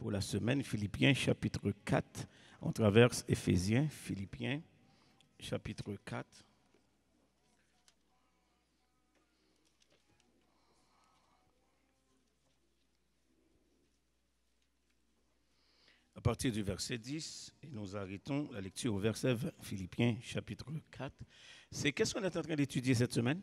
pour la semaine, Philippiens chapitre 4. On traverse Éphésiens, Philippiens chapitre 4. À partir du verset 10, et nous arrêtons la lecture au verset 20, Philippiens chapitre 4. Qu'est-ce qu'on est en train d'étudier cette semaine?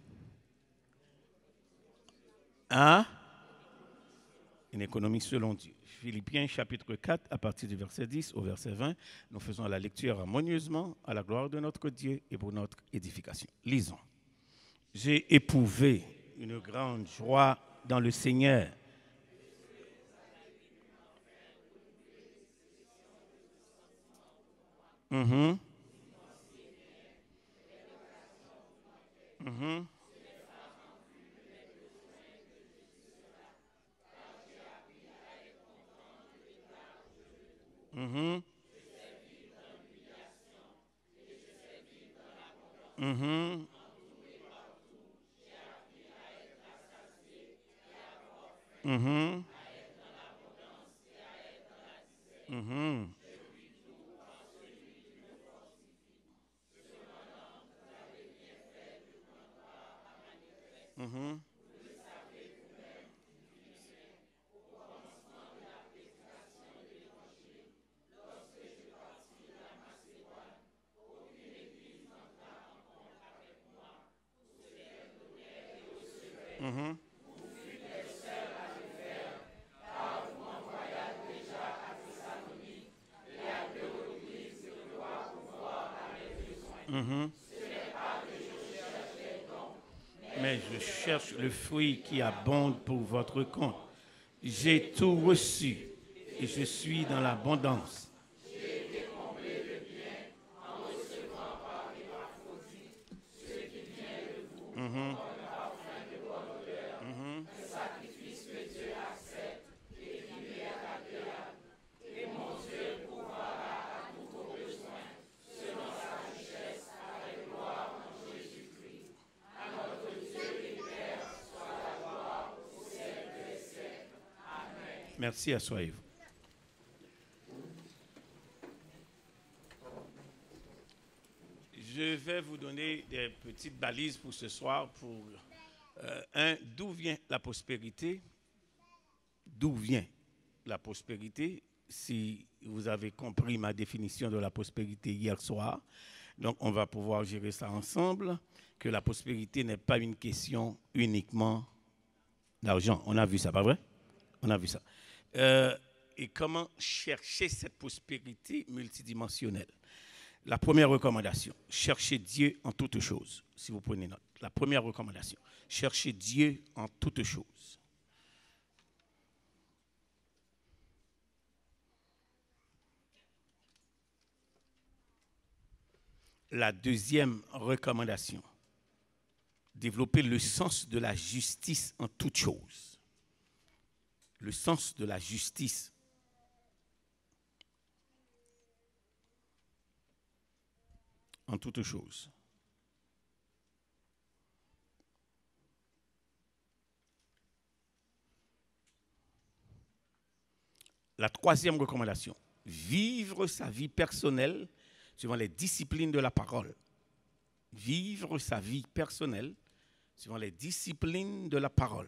Une économie selon Dieu. Philippiens chapitre 4, à partir du verset 10 au verset 20, nous faisons la lecture harmonieusement à la gloire de notre Dieu et pour notre édification. Lisons. J'ai éprouvé une grande joie dans le Seigneur. Mm-hmm. Mm-hmm. Mm-hmm. Mm-hmm. Mm-hmm. Mm-hmm. Mm-hmm. Mm-hmm. Mm-hmm. Mais je cherche le fruit qui abonde pour votre compte. J'ai tout reçu et je suis dans l'abondance. Mm-hmm. Mm-hmm. Merci, asseyez-vous. Je vais vous donner des petites balises pour ce soir. D'où vient la prospérité? D'où vient la prospérité? Si vous avez compris ma définition de la prospérité hier soir, donc on va pouvoir gérer ça ensemble, que la prospérité n'est pas une question uniquement d'argent. On a vu ça, pas vrai? On a vu ça. Et comment chercher cette prospérité multidimensionnelle? La première recommandation, cherchez Dieu en toutes choses. Si vous prenez note. La première recommandation, cherchez Dieu en toutes choses. La deuxième recommandation, développer le sens de la justice en toutes choses. Le sens de la justice. En toutes choses. La troisième recommandation, vivre sa vie personnelle suivant les disciplines de la parole. Vivre sa vie personnelle suivant les disciplines de la parole.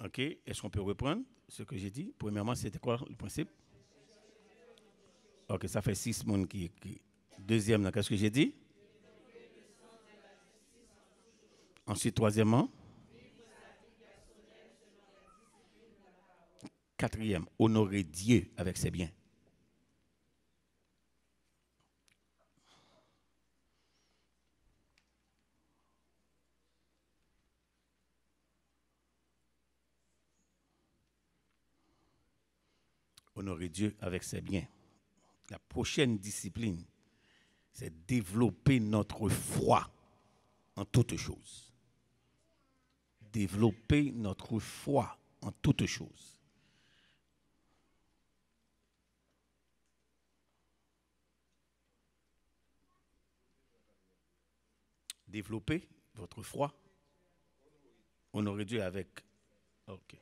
OK, est-ce qu'on peut reprendre ce que j'ai dit? Premièrement, c'était quoi le principe? OK, ça fait 6 personnes qui. Deuxième, qu'est-ce que j'ai dit? Ensuite, troisièmement. Quatrième, honorer Dieu avec ses biens. Honorer Dieu avec ses biens. La prochaine discipline, c'est développer notre foi en toutes choses. Développer notre foi en toutes choses. développer votre foi. Honorer Dieu avec... Ok.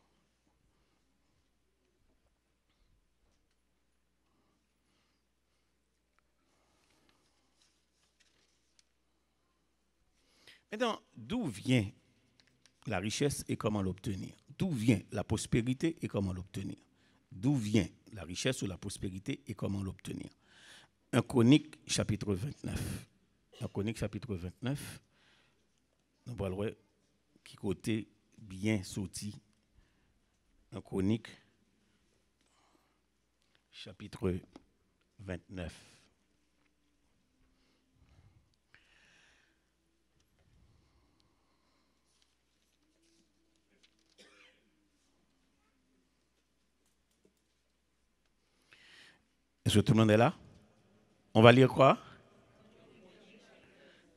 Maintenant, d'où vient la richesse et comment l'obtenir? D'où vient la prospérité et comment l'obtenir? D'où vient la richesse ou la prospérité et comment l'obtenir? 1 Chronique, chapitre 29. 1 Chronique, chapitre 29. Nous parlerons qui côté bien sorti. 1 Chronique, chapitre 29. Est-ce que tout le monde est là? On va lire quoi?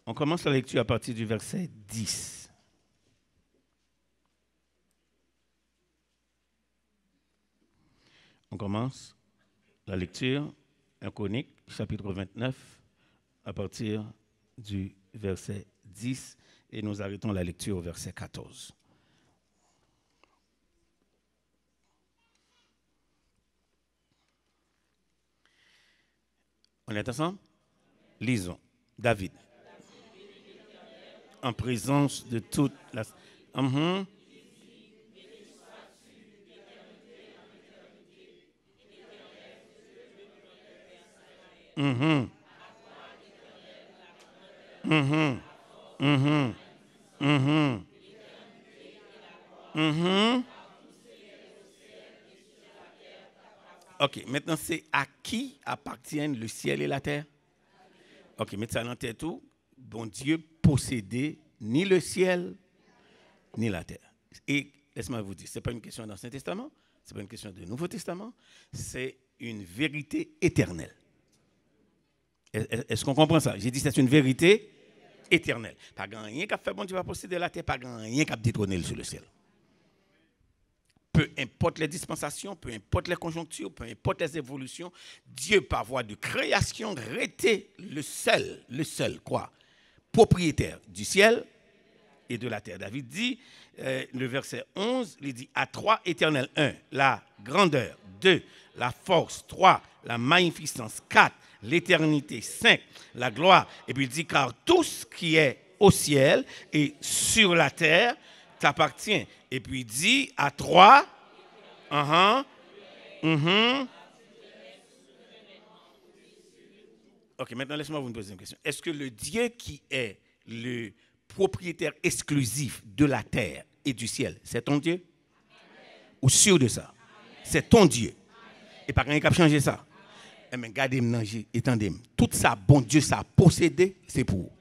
On commence la lecture à partir du verset 10. On commence la lecture, 1 Chronique, chapitre 29, à partir du verset 10, et nous arrêtons la lecture au verset 14. On est ensemble? Lisons. David. En présence de toute la... Ok, maintenant c'est à qui appartiennent le ciel et la terre? Ok, mettez ça dans tête tout. Bon Dieu possédait ni le ciel ni la terre. Et laisse-moi vous dire, ce n'est pas une question d'Ancien Testament, ce n'est pas une question du Nouveau Testament, c'est une vérité éternelle. Est-ce qu'on comprend ça? J'ai dit c'est une vérité éternelle. Pas rien qui a fait bon Dieu va posséder la terre, pas rien qui a détrôné sur le ciel. Peu importe les dispensations, peu importe les conjonctures, peu importe les évolutions, Dieu, par voie de création, était le seul, quoi? Propriétaire du ciel et de la terre. David dit, le verset 11, il dit, à 3 éternel, 1, la grandeur, 2, la force, 3, la magnificence, 4, l'éternité, 5, la gloire. Et puis il dit, car tout ce qui est au ciel et sur la terre t'appartient. Et puis il dit, à 3, Ok, maintenant laisse-moi vous poser une question. Est-ce que le Dieu qui est le propriétaire exclusif de la terre et du ciel, c'est ton Dieu? Amen. Ou sûr de ça? Amen. C'est ton Dieu. Amen. Et pas rien qui a changé ça. Eh bien, gardez-moi, étendez-moi. Tout ça, bon Dieu, ça a possédé, c'est pour vous.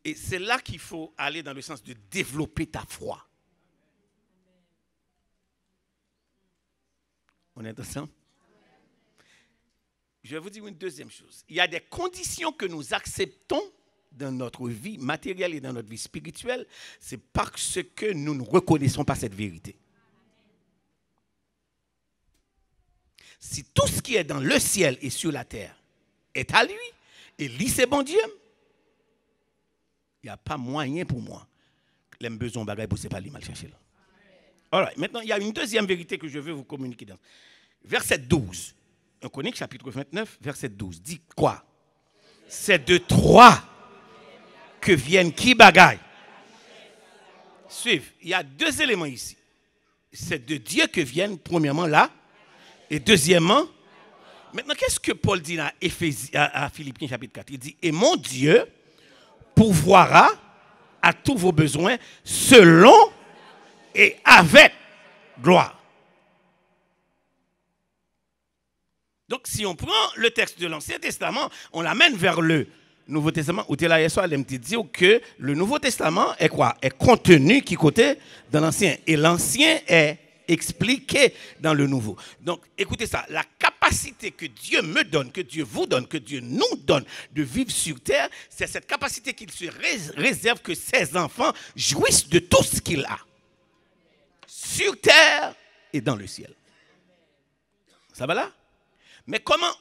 Et c'est là qu'il faut aller dans le sens de développer ta foi. On est ensemble? Je vais vous dire une deuxième chose. Il y a des conditions que nous acceptons dans notre vie matérielle et dans notre vie spirituelle. C'est parce que nous ne reconnaissons pas cette vérité. Si tout ce qui est dans le ciel et sur la terre est à lui, et lui c'est bon Dieu, il n'y a pas moyen pour moi. Les besoins bagaille pour c'est pas lui mal chercher là. Alright, maintenant il y a une deuxième vérité que je veux vous communiquer dans. Verset 12. 1 Chronique chapitre 29, verset 12 dit quoi? C'est de toi que viennent qui bagaille? Suivez, il y a deux éléments ici. C'est de Dieu que viennent premièrement là et deuxièmement. Maintenant qu'est-ce que Paul dit à Philippiens chapitre 4? Il dit et mon Dieu pourvoira à tous vos besoins selon et avec gloire. Donc, si on prend le texte de l'Ancien Testament, on l'amène vers le Nouveau Testament, où tu es là hier soir, elle me dit que le Nouveau Testament est quoi? Est contenu qui côté dans l'Ancien. Et l'Ancien est expliqué dans le Nouveau. Donc, écoutez ça, la capacité que Dieu me donne, que Dieu vous donne, que Dieu nous donne de vivre sur terre, c'est cette capacité qu'il se réserve que ses enfants jouissent de tout ce qu'il a. Sur terre et dans le ciel. Ça va là? Mais comment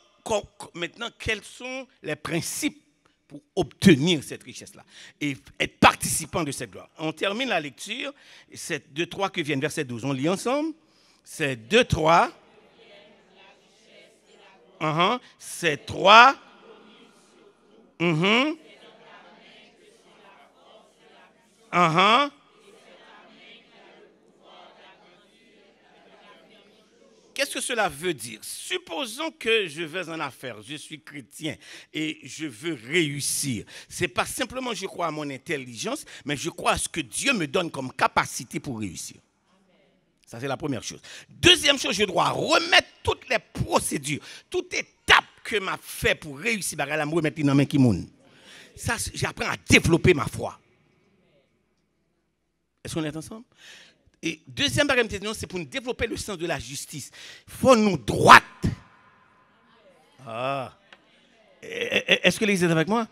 maintenant, quels sont les principes pour obtenir cette richesse-là et être participant de cette gloire? On termine la lecture, c'est 2-3 que viennent verset 12. On lit ensemble. C'est 2-3. C'est 3. Qu'est-ce que cela veut dire? Supposons que je vais en affaires, je suis chrétien et je veux réussir. Ce n'est pas simplement je crois à mon intelligence, mais je crois à ce que Dieu me donne comme capacité pour réussir. Ça, c'est la première chose. Deuxième chose, je dois remettre toutes les procédures, toute étape que m'a fait pour réussir, la me remettre dans main qui moun. Ça, j'apprends à développer ma foi. Est-ce qu'on est ensemble? Et deuxième bagage, c'est pour nous développer le sens de la justice. Il faut nous droite. Est-ce que les êtes avec moi?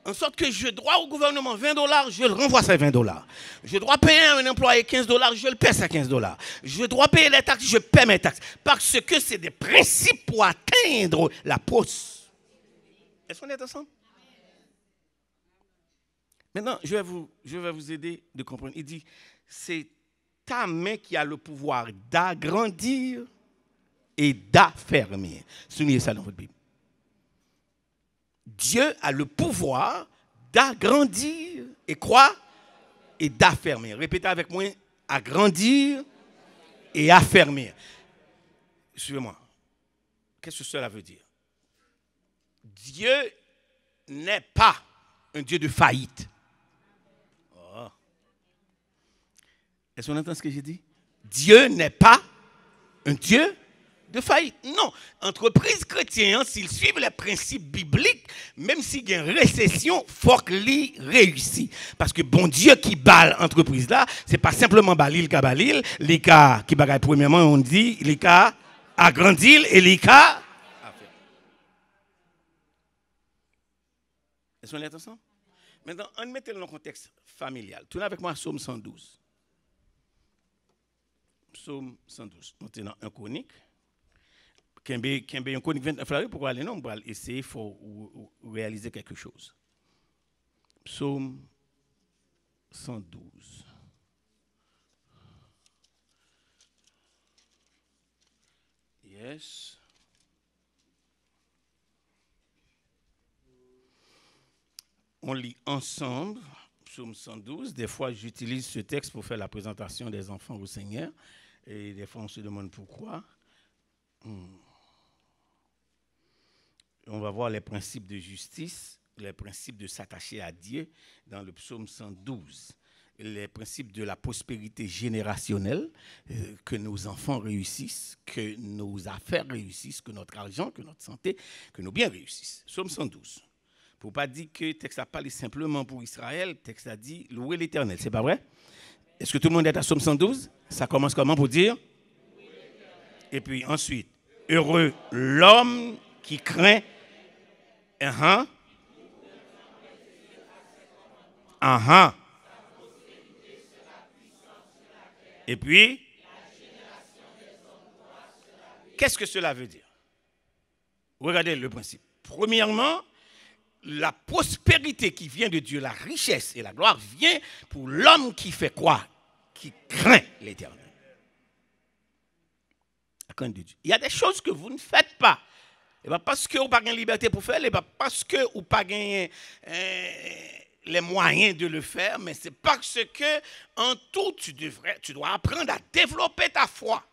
En sorte que je dois au gouvernement $20, je le renvoie à $20. Je dois payer un employé $15, je le paie à $15. Je dois payer les taxes, je paie mes taxes. Parce que c'est des principes pour atteindre la pros. Est-ce qu'on est ensemble? Maintenant, je vais vous aider de comprendre. Il dit, c'est ta main qui a le pouvoir d'agrandir et d'affermir. Soulignez ça dans votre Bible. Dieu a le pouvoir d'agrandir et quoi? Et d'affermir. Répétez avec moi, agrandir et affermir. Suivez-moi. Qu'est-ce que cela veut dire? Dieu n'est pas un Dieu de faillite. Est-ce qu'on entend ce que j'ai dit? Dieu n'est pas un Dieu de faillite. Non. Entreprise chrétienne, s'ils suivent les principes bibliques, même s'il y a une récession, il faut qu'ils réussissent. Parce que bon Dieu qui balle l'entreprise là, ce n'est pas simplement balil qui balil, les cas qui bagaille premièrement, on dit, les cas agrandir et les cas. Est-ce qu'on est ensemble? Maintenant, on met dans le contexte familial. Tournez avec moi Psaume 112. Psaume 112. On est dans un chronique. Quand un chronique 29, pourquoi aller non? On va essayer, il faut réaliser quelque chose. Psaume 112. Yes. On lit ensemble, Psaume 112. Des fois, j'utilise ce texte pour faire la présentation des enfants au Seigneur. Et des fois, on se demande pourquoi. On va voir les principes de justice, les principes de s'attacher à Dieu dans le Psaume 112. Les principes de la prospérité générationnelle, que nos enfants réussissent, que nos affaires réussissent, que notre argent, que notre santé, que nos biens réussissent. Psaume 112. Pour ne pas dire que le texte a parlé simplement pour Israël, le texte a dit louer l'Éternel. C'est pas vrai? Est-ce que tout le monde est à Psaume 112? Ça commence comment pour dire? Et puis ensuite, heureux l'homme qui craint. Et puis, qu'est-ce que cela veut dire? Regardez le principe. Premièrement, la prospérité qui vient de Dieu, la richesse et la gloire vient pour l'homme qui fait quoi? Qui craint l'Éternel. Il y a des choses que vous ne faites pas. Et pas parce que vous n'avez pas de liberté pour faire, et pas parce que vous n'avez pas les moyens de le faire, mais c'est parce que en tout, tu dois apprendre à développer ta foi.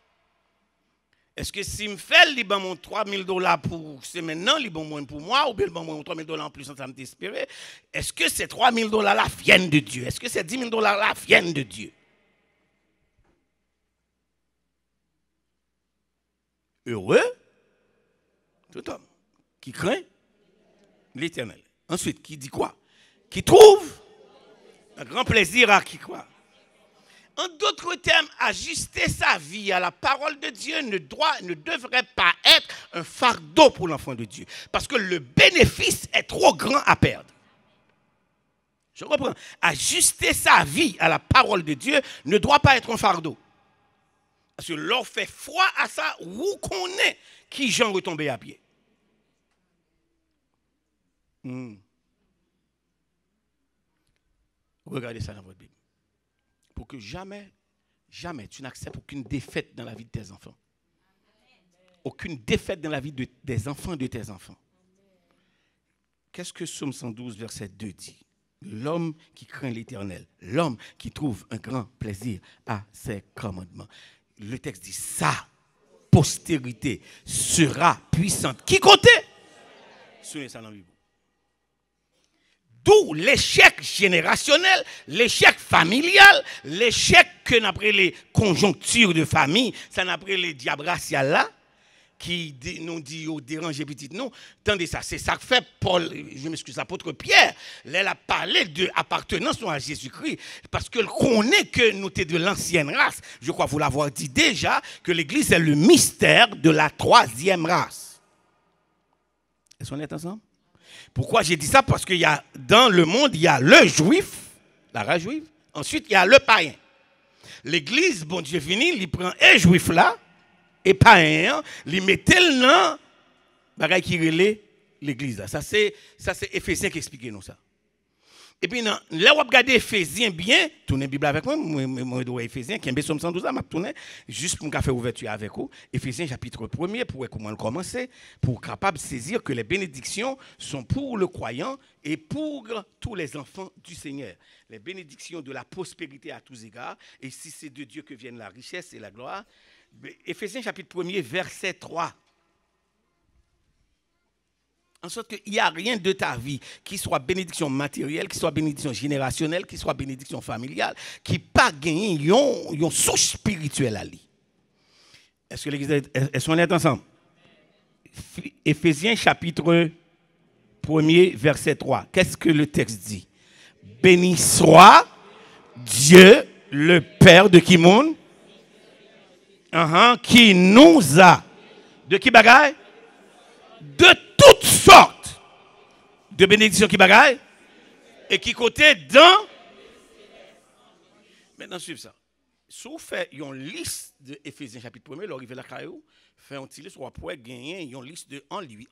Est-ce que si je fais le bon $3,000 pour c'est maintenant, le bon pour moi, ou bien le bon $3,000 en plus, ça me t'espérer, est-ce que ces $3,000 là viennent de Dieu? Est-ce que ces $10,000 là viennent de Dieu? Heureux, tout homme qui craint l'Éternel. Ensuite, qui dit quoi? Qui trouve un grand plaisir à qui croit. En d'autres termes, ajuster sa vie à la parole de Dieu ne devrait pas être un fardeau pour l'enfant de Dieu. Parce que le bénéfice est trop grand à perdre. Je reprends. Ajuster sa vie à la parole de Dieu ne doit pas être un fardeau. Parce que l'on fait foi à ça, où qu'on est, qui j'en retombé à pied. Regardez ça dans votre Bible. Pour que jamais tu n'acceptes aucune défaite dans la vie de tes enfants. Aucune défaite dans la vie des enfants de tes enfants. Qu'est-ce que Psaume 112, verset 2 dit? L'homme qui craint l'Éternel, l'homme qui trouve un grand plaisir à ses commandements. Le texte dit, sa postérité sera puissante. Qui comptait? Souvenez ça dans la Bible. D'où l'échec générationnel, l'échec familial, l'échec que nous appelons les conjonctures de famille, ça nous appelle les diables raciales là, qui nous dit au déranger petit nous. Attendez ça, c'est ça que fait Paul, je m'excuse, l'apôtre Pierre, il a parlé de appartenance à Jésus-Christ, parce qu'il connaît que nous sommes de l'ancienne race. Je crois vous l'avoir dit déjà, que l'Église est le mystère de la troisième race. Est-ce qu'on est ensemble? Pourquoi j'ai dit ça? Parce qu'il y a, dans le monde, il y a le juif, la race juive, ensuite il y a le païen. L'Église, bon Dieu fini, il prend un juif là, et païen, il mettait le nom, bagaille qui relait l'Église là. Ça c'est Éphésiens qui explique nous ça. Et puis là on va regarder Éphésiens bien, tournez la Bible avec moi dois Éphésiens, qui est Psaume 112 là, m'a tourner juste pour faire ouverture avec vous. Éphésiens chapitre 1er pour comment commencer, pour capable saisir que les bénédictions sont pour le croyant et pour tous les enfants du Seigneur. Les bénédictions de la prospérité à tous égards, et si c'est de Dieu que viennent la richesse et la gloire. Éphésiens chapitre 1er verset 3. En sorte qu'il n'y a rien de ta vie qui soit bénédiction matérielle, qui soit bénédiction générationnelle, qui soit bénédiction familiale, qui pas gagné une source spirituelle à lui. Est-ce que l'Église est-ce qu'on est ensemble? Éphésiens chapitre 1er verset 3. Qu'est-ce que le texte dit? Béni soit Dieu, le Père de qui monde? Qui nous a, de qui bagaille? De toutes sortes de bénédictions qui bagaille et qui côté dans. Maintenant, suivez ça. Si vous faites une liste de Éphésiens chapitre 1er, l'arrivée la caillou, fait un petit liste, on pourrait gagner une liste de en lui.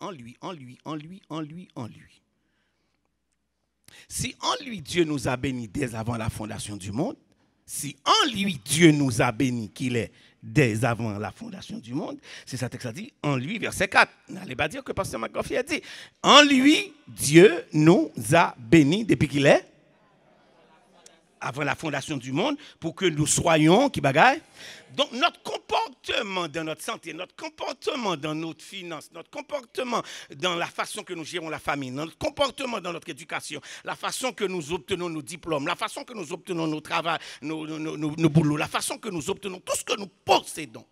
Si en lui Dieu nous a bénis dès avant la fondation du monde, si en lui Dieu nous a bénis qu'il est dès avant la fondation du monde, c'est ça que ça dit, en lui, verset 4. N'allez pas dire que Pasteur McGoffey a dit, en lui, Dieu nous a bénis depuis qu'il est avant la fondation du monde, pour que nous soyons, qui bagaille. Donc notre comportement dans notre santé, notre comportement dans notre finance, notre comportement dans la façon que nous gérons la famille, notre comportement dans notre éducation, la façon que nous obtenons nos diplômes, la façon que nous obtenons nos travaux, nos boulots, la façon que nous obtenons tout ce que nous possédons.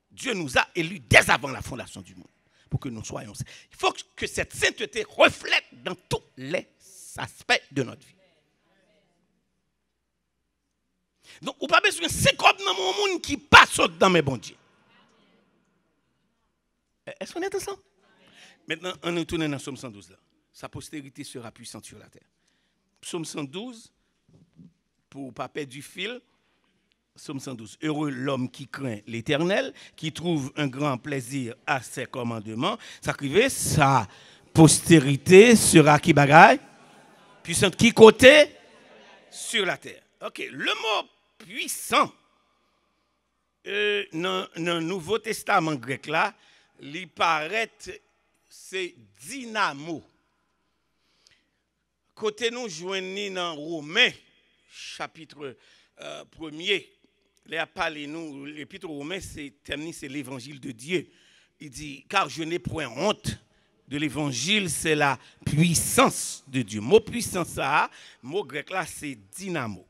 Dieu nous a élus dès avant la fondation du monde, pour que nous soyons. Il faut que cette sainteté reflète dans tous les aspects de notre vie. Donc, vous n'avez pas besoin de 50 dans mon monde qui passe dans mes bons dieux. Est-ce qu'on est ensemble? Maintenant, on nous tourne dans Psaume 112 là. Sa postérité sera puissante sur la terre. Psaume 112, pour ne pas perdre du fil, Psaume 112. Heureux l'homme qui craint l'Éternel, qui trouve un grand plaisir à ses commandements. Ça écrivait, sa postérité sera qui bagaille? Puissante qui côté? Sur la terre. Ok, le mot puissant, dans le Nouveau Testament grec là, il paraît c'est dynamo. Côté nous joignons dans Romains chapitre 1er, il a parlé nous l'épître aux Romains c'est l'évangile de Dieu. Il dit car je n'ai point honte de l'évangile, c'est la puissance de Dieu. Mot puissance ça, mot grec là c'est dynamo.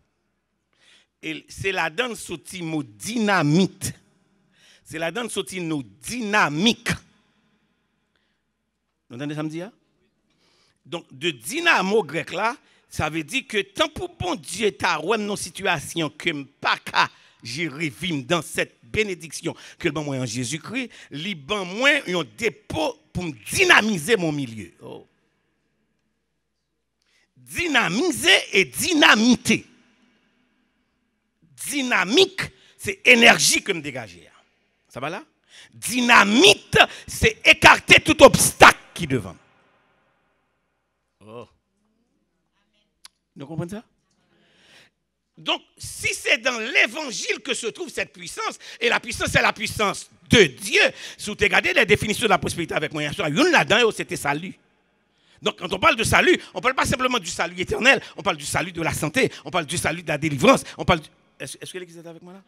Et c'est la donne sorti mot dynamite. C'est la donne sorti nos dynamique. Vous entendez ça me dire? Donc de dynamo grec là, ça veut dire que tant pour bon Dieu t'a ouais nos situations que pas qu'à gérer vim dans cette bénédiction que le bon moi en Jésus-Christ, li ban moi un dépôt pour me dynamiser mon milieu. Oh. Dynamiser et dynamiter. Dynamique, c'est énergie que me dégager. Ça va là? Dynamite, c'est écarter tout obstacle qui est devant. Oh. Vous comprenez ça? Donc, si c'est dans l'évangile que se trouve cette puissance, et la puissance, c'est la puissance de Dieu, si vous regardez les définitions de la prospérité avec moi, il y en a là-dedans, c'était salut. Donc, quand on parle de salut, on ne parle pas simplement du salut éternel, on parle du salut de la santé, on parle du salut de la délivrance, on parle. Est-ce que l'Église est avec moi là?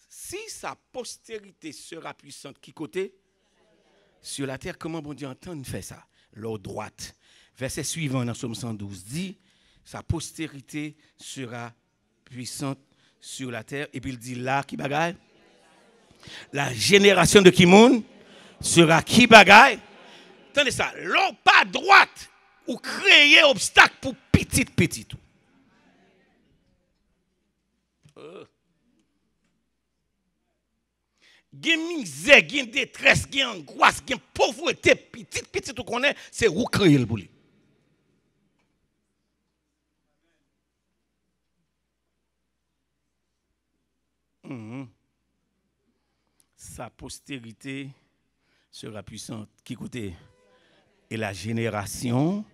Si sa postérité sera puissante, qui côté? Sur la terre, comment bon Dieu entend faire ça? L'eau droite. Verset suivant dans Psaume 112 dit, sa postérité sera puissante sur la terre. Et puis il dit là, qui bagaille? La génération de Kimoun sera qui bagaille? Attendez ça, l'eau pas droite ou créer obstacle pour petit tout. Gen misère, gen détresse, gen angoisse, gen pauvreté, petit tout qu'on est, c'est où créer le boulot. Sa postérité sera puissante. Qui côté? Et la génération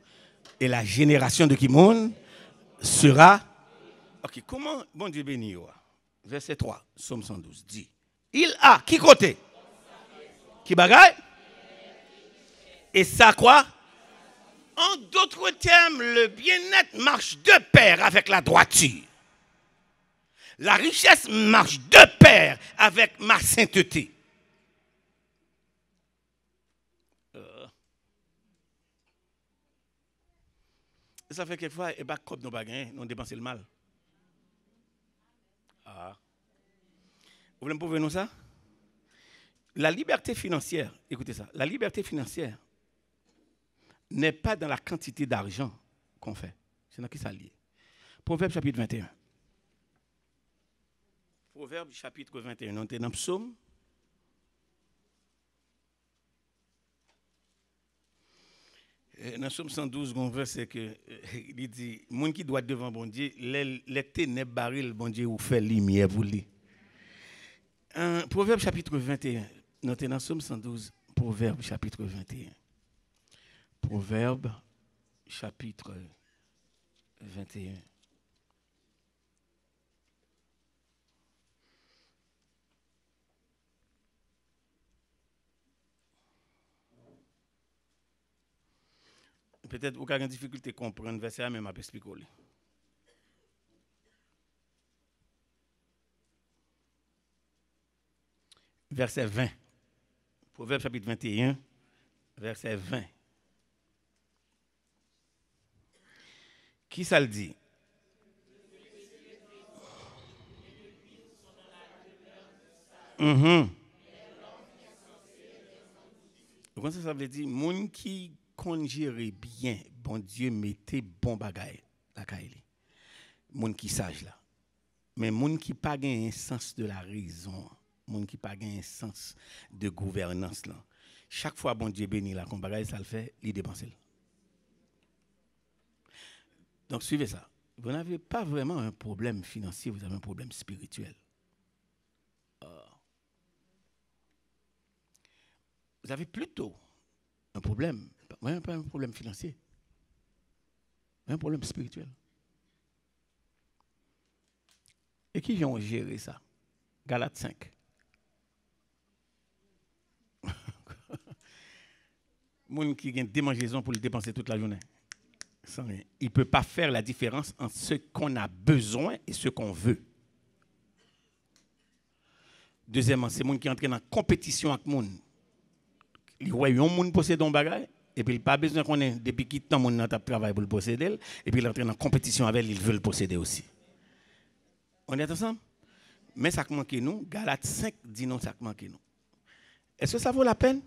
de Kimon sera. Ok, comment, bon Dieu béni, verset 3, Psaume 112, dit, il a, qui côté? Qui bagaille? Et ça quoi? En d'autres termes, le bien-être marche de pair avec la droiture. La richesse marche de pair avec ma sainteté. Ça fait quelquefois, et pas comme nous bagages, nous dépensons le mal. Ah. Vous voulez me prouver nous ça? La liberté financière, écoutez ça, la liberté financière n'est pas dans la quantité d'argent qu'on fait. C'est dans qui ça lié? Proverbe chapitre 21. Proverbe chapitre 21. On est dans Psaume. Dans Psaume 112, on voit c'est que il dit, monde qui doit devant bon Dieu, les ténèbres baril bon Dieu ou fait lumière pour lui. Proverbe chapitre 21. On est dans Psaume 112. Proverbe chapitre 21. Proverbe chapitre 21. Peut-être vous avez une difficulté à comprendre verset, mais je vais expliquer. Verset 20. Proverbe chapitre 21, verset 20. Qui ça le dit? Comment ça veut dire? Moun qui conjure bien, bon Dieu mettez bon bagay la kaili. Moun qui sage là. Mais moun qui pas gain un sens de la raison, moun qui pas gain un sens de gouvernance là. Chaque fois bon Dieu béni là, comme bagay ça le fait, il dépense. Donc suivez ça. Vous n'avez pas vraiment un problème financier, vous avez un problème spirituel. Vous avez plutôt un problème, pas un problème financier, mais un problème spirituel. Et qui vont gérer ça? Galates 5. Moun qui a une démangeaison pour le dépenser toute la journée. Il ne peut pas faire la différence entre ce qu'on a besoin et ce qu'on veut. Deuxièmement, c'est moun qui entre en compétition avec moun. Il voit un moun possède un bagage et puis il n'a pas besoin qu'on ait depuis qu'il temps moun dans travail pour le posséder et puis il entre en compétition avec lui, il veut le posséder aussi. On est ensemble? Mais ça manque nous, Galates 5 dit non, ça manque nous. Est-ce que ça vaut la peine?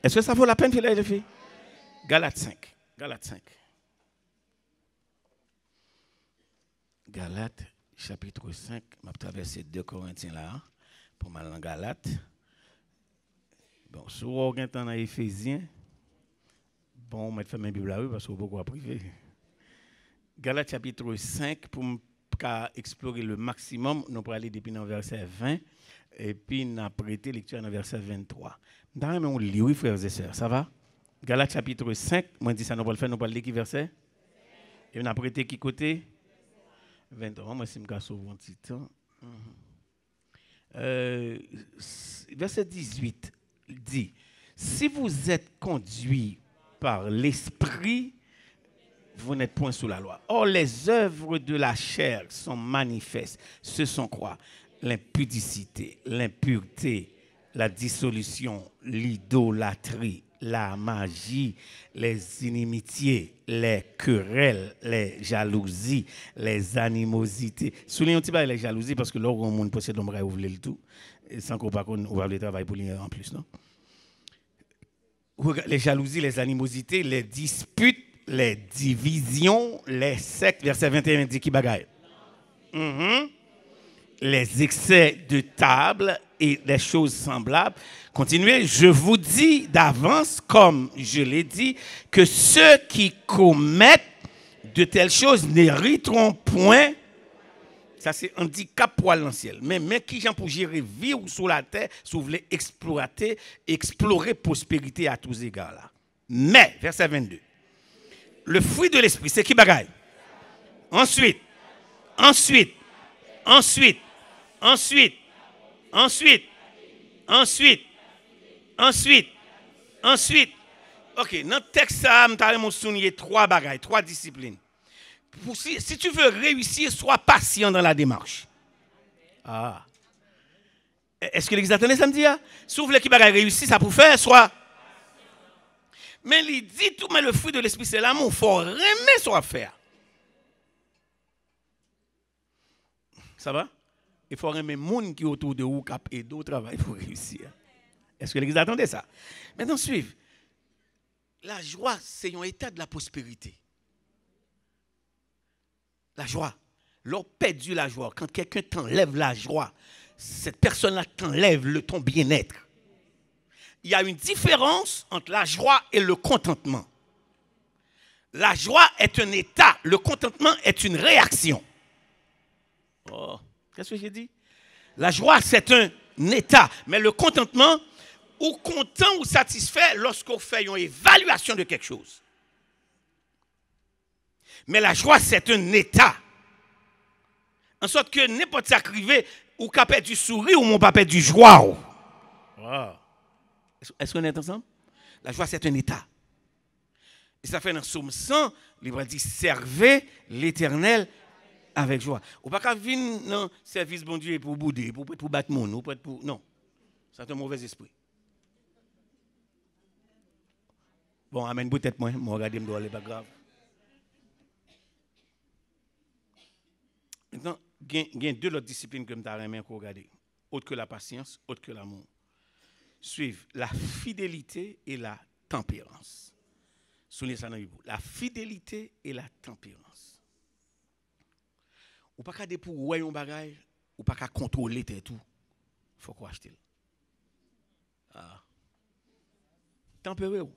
Est-ce que ça vaut la peine, les filles? Galates 5. Galates 5. Galates chapitre 5, je vais traverser 2 Corinthiens là, pour mal en Galates. Bon, si vous avez un temps dans Éphésiens, bon, on va faire ma Bible là, parce que vous beaucoup à priver. Galates chapitre 5, pour explorer le maximum, nous allons aller depuis le verset 20, et puis nous allons prêter lecture dans le verset 23. Nous allons lire, frères et sœurs, ça va? Galates chapitre 5, moi dis ça, nous allons le faire, nous allons lire qui verset? Et on a prêté qui côté? 23, moi si je me sauve un petit temps. Verset 18 dit, si vous êtes conduit par l'esprit, vous n'êtes point sous la loi. Or, les œuvres de la chair sont manifestes. Ce sont quoi? L'impudicité, l'impureté, la dissolution, l'idolâtrie, la magie, les inimitiés, les querelles, les jalousies, les animosités. Soulignons un petit peu les jalousies parce que là, on monde possède l'ombre à ouvrir le tout. Sans qu'on pas ouvrir le travail pour lui en plus, non? Les jalousies, les animosités, les disputes, les divisions, les sectes. Verset 21 dit qui bagaille? Les excès de table et les choses semblables. Continuez, je vous dis d'avance, comme je l'ai dit, que ceux qui commettent de telles choses n'hériteront point. Ça, c'est un handicap pour l'ancien. Mais qui j'en pour gérer vivre sur la terre, si vous voulez explorer prospérité à tous égards là. Mais, verset 22, le fruit de l'esprit, c'est qui bagaille? Ensuite, ok, dans le texte, ça, je vais souligner trois bagailles, trois disciplines. Si tu veux réussir, sois patient dans la démarche. Ah. Est-ce que l'église attendait samedi? Si vous voulez qu'il bagaille réussir, ça pour faire, soit. Mais il dit tout, mais le fruit de l'esprit, c'est l'amour. Il faut aimer soit faire. Ça va? Il faut aimer le monde qui est autour de vous, qui et d'autres travail pour réussir. Est-ce que l'église attendait ça? Maintenant, suivez. La joie, c'est un état de la prospérité. La joie. L'on perdu la joie. Quand quelqu'un t'enlève la joie, cette personne-là t'enlève ton bien-être. Il y a une différence entre la joie et le contentement. La joie est un état, le contentement est une réaction. Oh, qu'est-ce que j'ai dit? La joie, c'est un état, mais le contentement, ou content ou satisfait lorsqu'on fait une évaluation de quelque chose. Mais la joie, c'est un état. En sorte que n'importe ça arrive, ou qu'à perdre du sourire ou mon papa du joie. Wow. Est-ce qu'on est ensemble? La joie, c'est un état. Et ça fait dans Psaume 100, il va dire servez l'Éternel avec joie. Ou pas qu'à venir dans le service bon Dieu pour bouder, pour battre mon, ou pour. Non. C'est un mauvais esprit. Bon, amène peut-être moi regarder, je ne pas grave. Maintenant, il y a deux autres disciplines que je vais regarder. Autre que la patience, autre que l'amour. Suivent la fidélité et la tempérance. Soulignez ça dans le Bible. La fidélité et la tempérance. Ou pas qu'à pour ouais un bagage, ou pas qu'à contrôler tout. Il faut quoi acheter. Ah. Tempérez vous.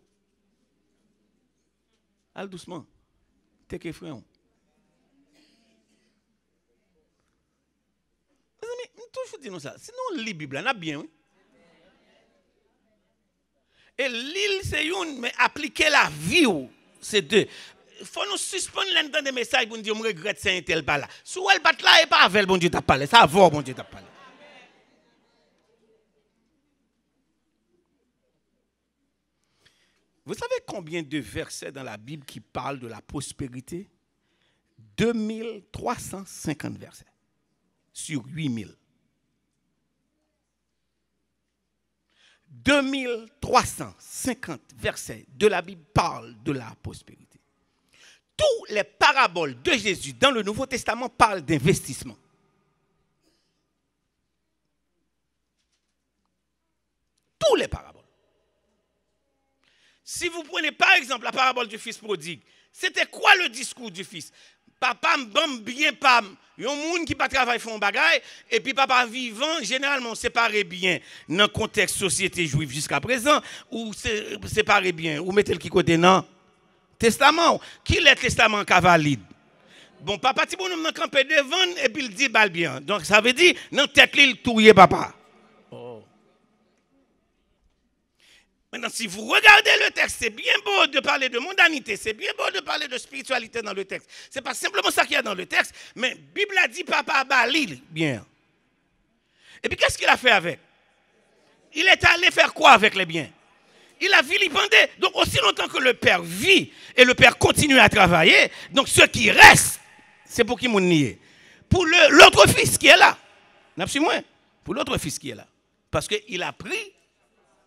Allez doucement. T'es frère. Toujours dis-nous ça. Sinon, la Bible, on a bien. Oui? Et l'île, c'est une, mais appliquer la vie, c'est deux. Il faut nous suspendre l'un des messages pour nous dire, je regrette ça, tel pas là. Si elle bat là, et pas avec bon Dieu t'a parlé. Ça va, bon Dieu t'a parlé. Vous savez combien de versets dans la Bible qui parlent de la prospérité? 2350 versets sur 8000. 2350 versets de la Bible parlent de la prospérité. Toutes les paraboles de Jésus dans le Nouveau Testament parlent d'investissement. Toutes les paraboles. Si vous prenez par exemple la parabole du fils prodigue, c'était quoi le discours du fils? Papa me bien pas. Il y a un monde qui pas travailler font bagaille et puis papa vivant généralement séparé bien dans le contexte société juive jusqu'à présent ou séparé bien ou mettez le qui côté non testament qui est testament qui valide. Bon papa ti bonhomme nan campé devant et puis il dit bal bien. Donc ça veut dire dans tête il touyer papa. Oh. Maintenant, si vous regardez le texte, c'est bien beau de parler de mondanité, c'est bien beau de parler de spiritualité dans le texte. Ce n'est pas simplement ça qu'il y a dans le texte, mais la Bible a dit papa Balil, bien. Et puis qu'est-ce qu'il a fait avec? Il est allé faire quoi avec les biens? Il a vilipendé. Donc aussi longtemps que le père vit et le père continue à travailler, donc ce qui reste, c'est pour qui m'ont nié? Pour l'autre fils qui est là. Pour l'autre fils qui est là. Parce qu'il a pris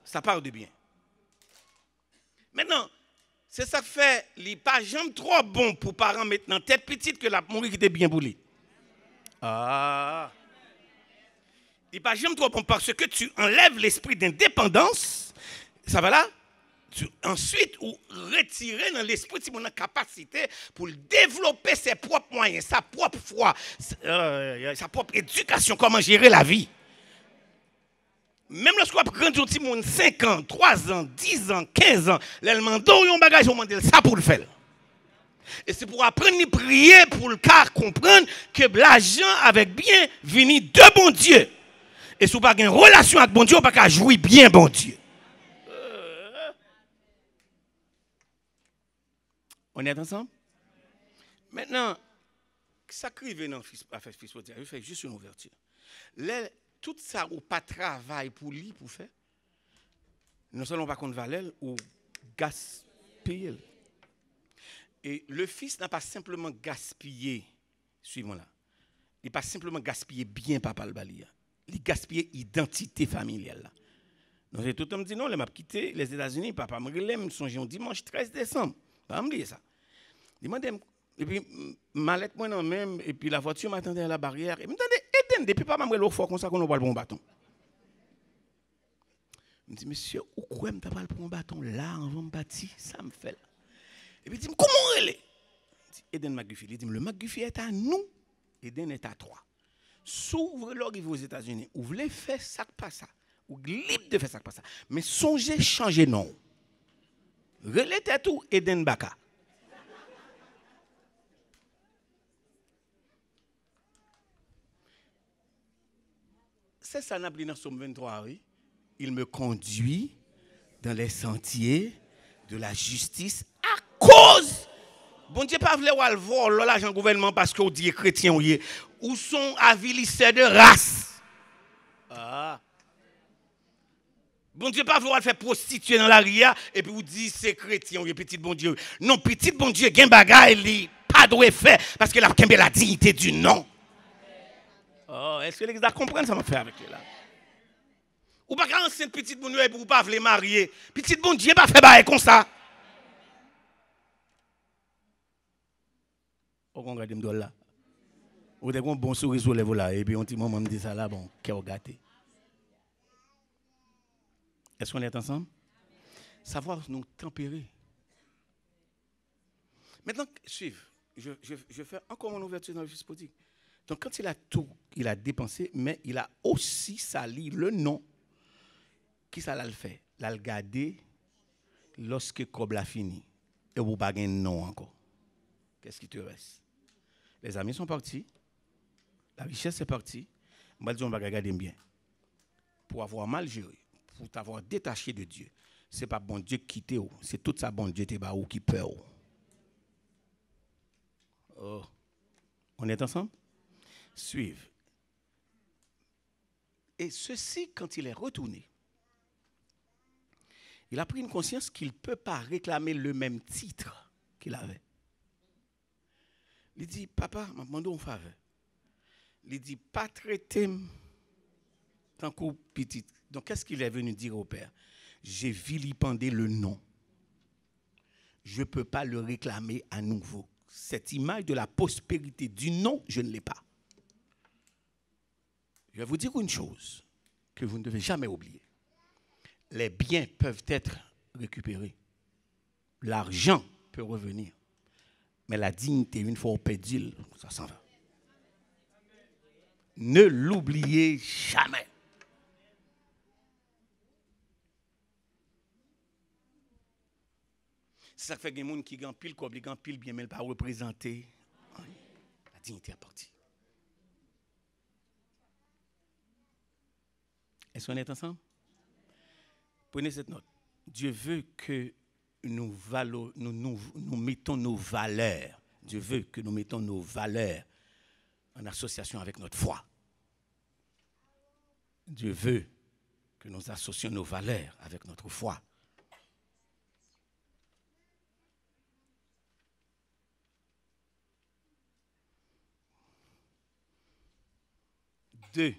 sa part de bien. Maintenant, c'est ça que fait, il n'est pas jamais trop bon pour parents maintenant, tête petite que la mourir qui était bien pour lui. Ah. Il n'est pas jamais trop bon parce que tu enlèves l'esprit d'indépendance, ça va là? Ensuite, ou retirer dans l'esprit si on a capacité pour développer ses propres moyens, sa propre foi, sa propre éducation, comment gérer la vie. Même lorsqu'on prend un petit monde 5 ans, 3 ans, 10 ans, 15 ans, l'allemand donne un bagage, on demande ça pour le faire. Et c'est pour apprendre à prier pour le cas comprendre que l'argent avec bien vient de bon Dieu. Et si vous n'avez pas une relation avec bon Dieu, vous n'avez pas jouir bien bon Dieu. On est ensemble? Maintenant, ça crive dans le fils, je fais juste une ouverture. Tout ça ou pas travail pour lui pour faire, non seulement pas contre valeur ou gaspiller. Et le fils n'a pas simplement gaspillé, suivons là. Il n'a pas simplement gaspillé bien papa le balia. Il gaspillé identité familiale là. Donc tout le monde dit non, il m'a quitté les États-Unis, papa me relève, songe un dimanche 13 décembre. Pas me dire ça. Demandez et puis mallette moi non même et puis la voiture m'attendait à la barrière et me demandait Eden depuis pas m'aller au fort comme ça qu'on va le bon bâton. Je me dis monsieur, où quoi me pas le bon bâton là avant me bâtir, ça me fait là. Et puis il dit comment elle est? Eden McGuffey, il dit le McGuffey est à nous, Eden est à toi. S'ouvre l'arrivée aux États-Unis, ou voulez faire ça pas ça, ou libre de faire ça pas ça, mais songez changer nom. Relais tout Eden Baka. C'est ça n'a pas dans Somme 23, oui. Il me conduit dans les sentiers de la justice à cause. Bon Dieu pas voulu voir le vol l'argent gouvernement parce qu'on dit chrétien ou sont avilisseurs de race. Ah. Bon Dieu pas vouloir faire prostituer dans la ria et puis vous dit c'est chrétien ou petit bon Dieu. Non, petit bon Dieu gen bagay li pas doit faire parce que la kembe la dignité du nom. Oh, est-ce que les gars comprennent ça m'a fait avec là? Ou pas quand c'est petit bon Dieu pour pas vouloir marier. Petit bon Dieu pas faire bail comme ça. Au regardez me là. Ou des bon sourire sur les là et puis un petit moment me dit ça là bon, cœur gâté. Est-ce qu'on est ensemble? Savoir nous tempérer. Maintenant, suivez. Je fais encore mon ouverture dans le fils prodigue. Donc, quand il a tout, il a dépensé, mais il a aussi sali le nom. Qui ça l'a le fait? L'a le gardé lorsque Cob l'a fini. Et vous n'avez pas de nom encore. Qu'est-ce qui te reste? Les amis sont partis. La richesse est partie. Moi, je vais regarder bien. Pour avoir mal géré, pour t'avoir détaché de Dieu, ce n'est pas bon Dieu qui quitte, c'est tout ça bon Dieu qui peur. Oh. On est ensemble? Suivez. Et ceci, quand il est retourné, il a pris une conscience qu'il ne peut pas réclamer le même titre qu'il avait. Il dit, papa, m'a demandé une faveur. Il dit, pas traiter tant que petit. Donc, qu'est-ce qu'il est venu dire au père? J'ai vilipendé le nom. Je ne peux pas le réclamer à nouveau. Cette image de la prospérité du nom, je ne l'ai pas. Je vais vous dire une chose que vous ne devez jamais oublier. Les biens peuvent être récupérés. L'argent peut revenir. Mais la dignité, une fois perdue, ça s'en va. Ne l'oubliez jamais. C'est ça qui fait que les gens qui gagnent pile, qui gagnent pile, bien, mais pas représenter. La dignité est partie. Est-ce qu'on est ensemble? Prenez cette note. Dieu veut que nous mettons nos valeurs. Dieu veut que nous mettons nos valeurs en association avec notre foi. Dieu veut que nous associons nos valeurs avec notre foi. Deux,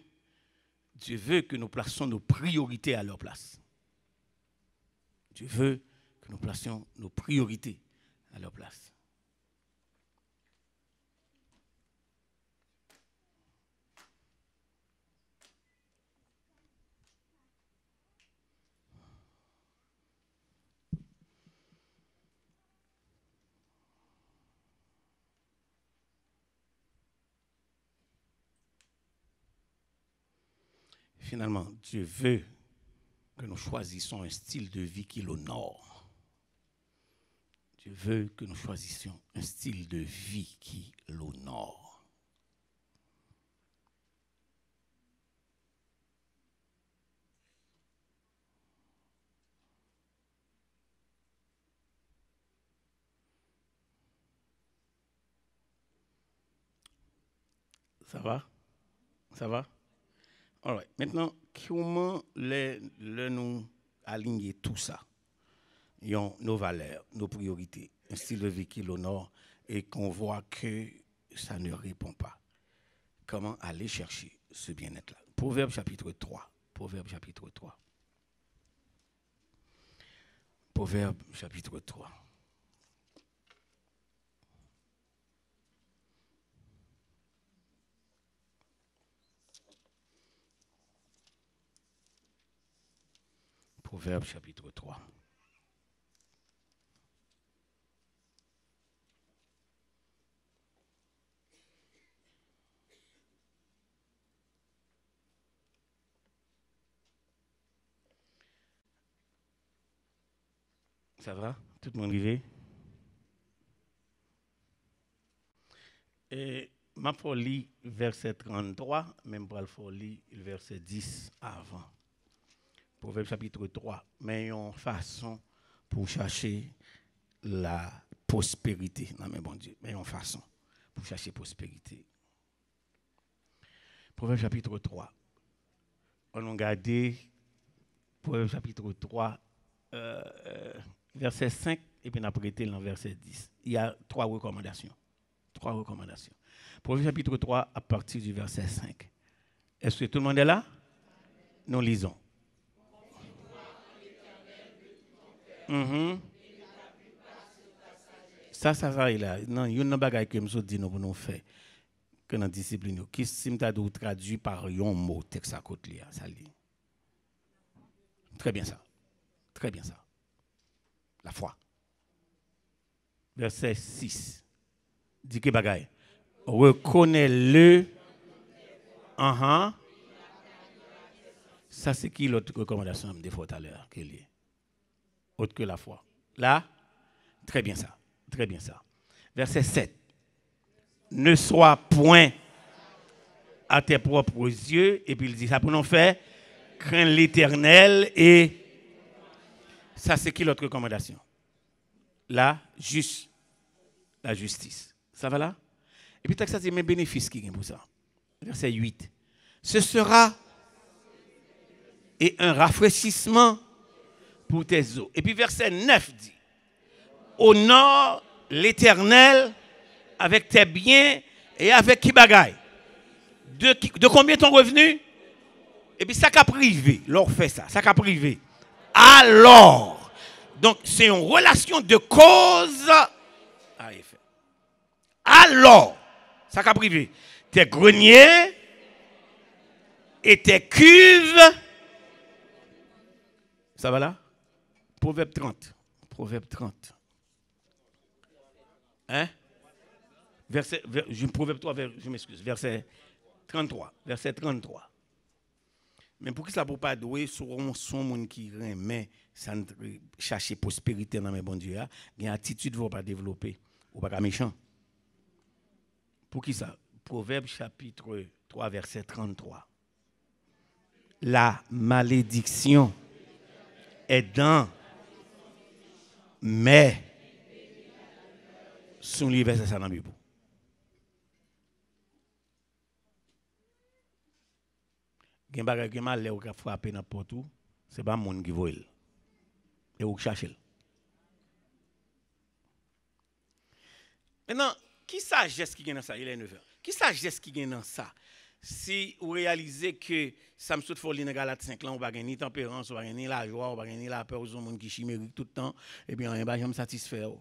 Dieu veut que nous placions nos priorités à leur place. Dieu veut que nous placions nos priorités à leur place. Finalement, Dieu veut que nous choisissions un style de vie qui l'honore. Dieu veut que nous choisissions un style de vie qui l'honore. Ça va? Ça va? All right. Maintenant, comment nous aligner tout ça? Nos valeurs, nos priorités, un style de vie qui l'honore et qu'on voit que ça ne répond pas. Comment aller chercher ce bien-être-là? Proverbe chapitre 3. Proverbe chapitre 3. Proverbe chapitre 3. Proverbe chapitre 3. Ça va? Tout le monde arrivé? Et ma folie, verset 33, même pour la folie, verset 10 avant. Proverbe chapitre 3. Mais une façon pour chercher la prospérité. Non, mais bon Dieu, mais une façon pour chercher prospérité. Proverbe chapitre 3. On a regardé Proverbe chapitre 3, verset 5, et puis on a prêté dans verset 10. Il y a 3 recommandations. 3 recommandations. Proverbe chapitre 3, à partir du verset 5. Est-ce que tout le monde est là? Nous lisons. Ça, il a. Non, il y a une bagaille que je dis nous pour nous faire. Que dans la discipline. Qui si nous traduit par un mot, texte à côté, ça lit. Très bien ça. Très bien ça. La foi. Verset 6. Dit que bagaille. Reconnais-le. Ça, c'est qui l'autre recommandation des fois tout à l'heure? Autre que la foi. Là, très bien ça. Très bien ça. Verset 7. Ne sois point à tes propres yeux. Et puis il dit ça pour nous faire. Crains l'Éternel et ça, c'est qui l'autre recommandation? La justice. Ça va là? Et puis, ça, c'est mes bénéfices qui viennent pour ça. Verset 8. Ce sera et un rafraîchissement pour tes eaux. Et puis, verset 9 dit, honore l'Éternel avec tes biens et avec qui bagaille? De combien ton revenu? Et puis, ça qu'a privé. L'or fait ça. Ça qu'a privé. Alors, donc, c'est une relation de cause à effet. Alors, ça qu'a privé. Tes greniers et tes cuves. Ça va là? Proverbe 30. Proverbe 30. Hein? Proverbe 3, je m'excuse. Verset 33. Verset 33. Mais pour que ça ne peut pas douer sur son monde qui remet, ça ne chercher prospérité dans mes bons dieux, il y a une attitude qui ne va pas développer, ou pas méchant. Pour qui ça? Proverbe chapitre 3, verset 33. La malédiction est dans Mais, son livre, c'est ça dans la Bible. Gen bagay gen mal ou ka frapper dans porte ou, c'est pas monde qui voit. Et ou chercher. Maintenant, qui sagesse qui gagne dans ça? Il est 9h. Qui sagesse qui gagne dans ça? Si vous réalisez que ça me saute folie dans Galate 5 là, on va gagner ni tempérance, on va gagner la joie, on va gagner la peur aux gens qui chimérique tout le temps et puis on va jamais satisfaire.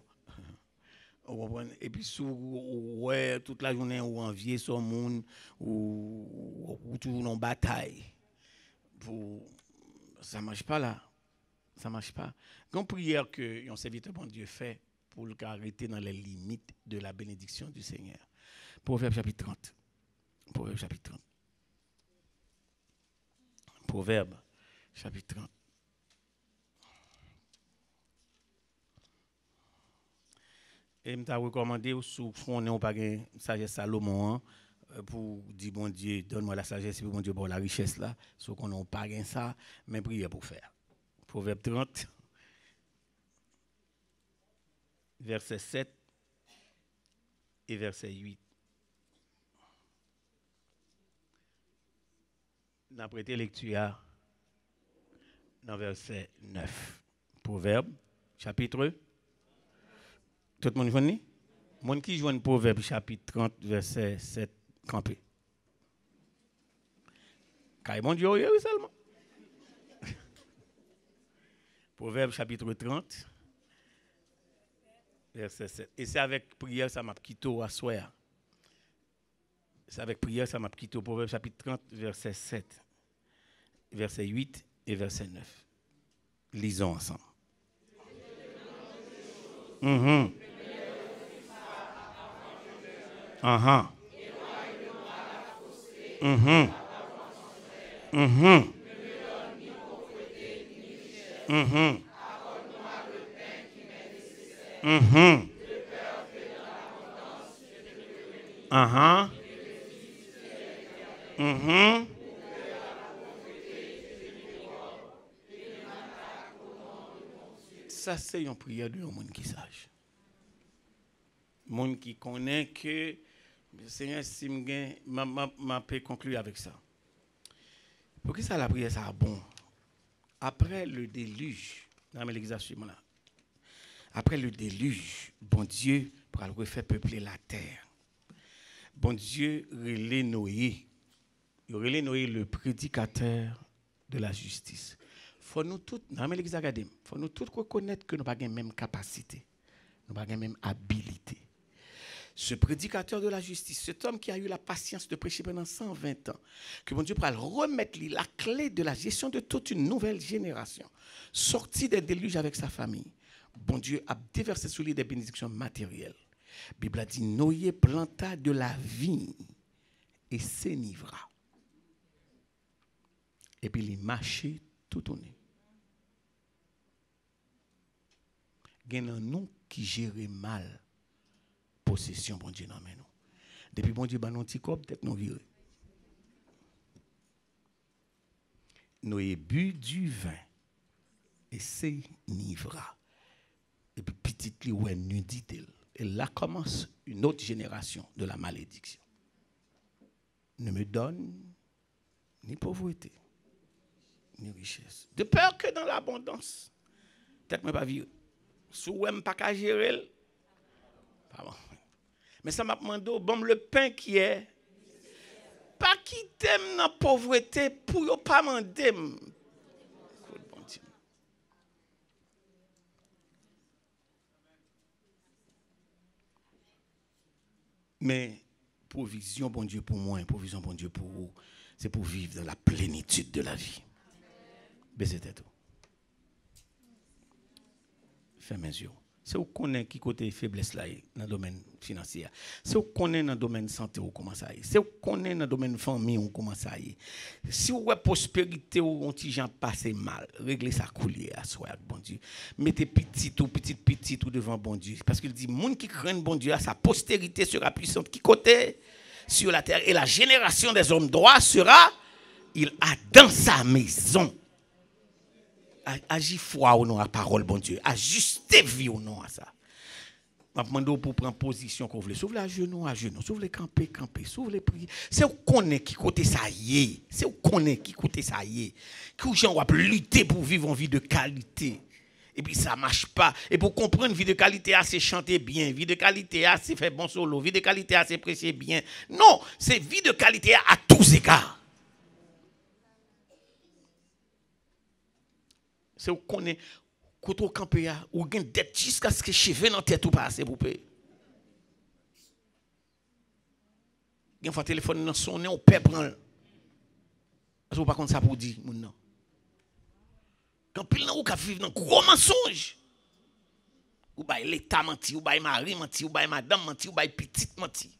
Et puis sous ouais toute la journée ou envier son monde ou toujours en bataille pour ça marche pas là. Ça marche pas. Une prière que un serviteur bon Dieu fait pour le arrêter dans les limites de la bénédiction du Seigneur. Proverbe chapitre 30. Proverbe chapitre 30. Proverbe chapitre 30. Et je t'a recommandé sous on n'est pas gain sagesse Salomon pour dire bon Dieu donne-moi la sagesse et bon Dieu pour la richesse là, sauf qu'on n'a pas gain ça, mais prière pour faire. Proverbe 30 verset 7 et verset 8. N'a prêté lecture dans verset 9. Proverbe chapitre. Tout le monde connaît? Mon qui joue Proverbe chapitre 30 verset 7 campé. Car mon Dieu oui seulement. Proverbe chapitre 30 verset 7. Et c'est avec prière ça m'a quitté à soir. C'est avec prière ça m'a quitté. Proverbe chapitre 30 verset 7, verset 8 et verset 9. Lisons ensemble. Ça, c'est une prière de monde qui sage. Monde qui connaît que le Seigneur, si m'a peut conclure avec ça. Pour que ça, la prière, ça bon. Après le déluge, dans l'exercice là, après le déluge, bon Dieu pour refaire peupler la terre. Bon Dieu relève Noé. Il relève Noé le prédicateur de la justice. Faut nous tous, dans l'exercice académique, faut nous tous reconnaître que nous n'avons pas la même capacité, nous n'avons pas la même habilité. Ce prédicateur de la justice, cet homme qui a eu la patience de prêcher pendant 120 ans, que mon Dieu pourra remettre la clé de la gestion de toute une nouvelle génération, sorti des déluges avec sa famille, bon Dieu a déversé sur lui des bénédictions matérielles. La Bible a dit, Noé planta de la vigne et s'enivra. Et puis il marchait tout au nez. Il y a nous qui gérons mal possession, bon Dieu, non, mais nous. Depuis bon Dieu, nous petit corps, peut-être nous virer. Nous avons bu du vin et s'enivra. Et puis petit li ouais nudité. Et là commence une autre génération de la malédiction. Ne me donne ni pauvreté, ni richesse. De peur que dans l'abondance, peut-être que je ne vais pas vivre. Si je ne peux pas gérer, pardon. Mais ça m'a demandé, bon, le pain qui est, pas quitter dans la pauvreté pour ne pas demander. Mais provision, bon Dieu, pour moi, provision, bon Dieu, pour vous, c'est pour vivre dans la plénitude de la vie. Baissez tête. Fermez mes yeux. C'est où qu'on est qui côté faiblesse là dans le domaine financier. C'est où qu'on est dans le domaine santé où commence à y. C'est où qu'on est dans le domaine famille où commence à y. Si vous avez prospérité ou on t'y passe mal, réglez ça coulier à soi bon Dieu. Mettez petit ou devant bon Dieu parce qu'il dit monde qui craint bon Dieu sa postérité sera puissante qui côté sur la terre et la génération des hommes droits sera il a dans sa maison. agis foi au nom à parole, bon Dieu. Ajustez vie au nom à ça. Je demande pour prendre position qu'on veut. S'ouvre à genoux, s'ouvre les camper, s'ouvre les prier. C'est où qu'on est qui côté ça y est. C'est où qu'on est qui côté ça y est. Que gens va lutter pour vivre une vie de qualité. Et puis ça ne marche pas. Et pour comprendre, vie de qualité, c'est chanter bien. Vie de qualité, c'est faire bon solo. Vie de qualité, c'est prêcher bien. Non, c'est vie de qualité à tous égards. C'est où qu'on est. Quand on campe, ou gain dette jusqu'à ce que cheveux dans tête ou pas assez pour payer. Gen fois téléphone dans sonner on perd prend. Parce que pas contre ça pour dire mon non. Quand pile nan ou ka vivre dans gros mensonge. Ou bay l'état menti, ou bay mari menti, ou bay madame menti, ou bay petite menti.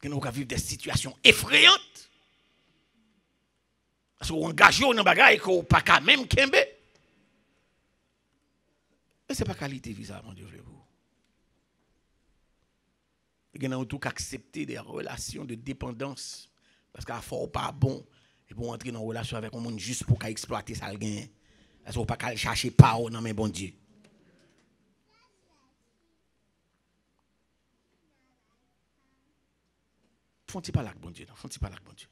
Gen ou ka vivre des situations effrayantes. Parce qu'on engage dans bagay ko pas ka même kembe. Et c'est pas qualité visa mon Dieu vous. Il y a tout accepter des relations de dépendance parce qu'à fort pas bon et pour entrer dans une relation avec un monde juste pour exploiter ça le gain. Parce qu'on pas chercher pas dans mes bon Dieu. Font-ils pas là bon Dieu, font-ils pas là bon Dieu.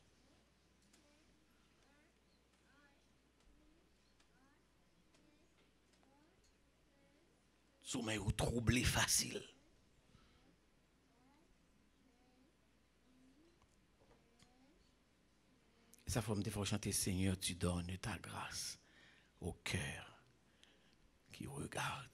Sommeil ou troublé facile. Et ça faut me faire chanter Seigneur, tu donnes ta grâce au cœur qui regarde.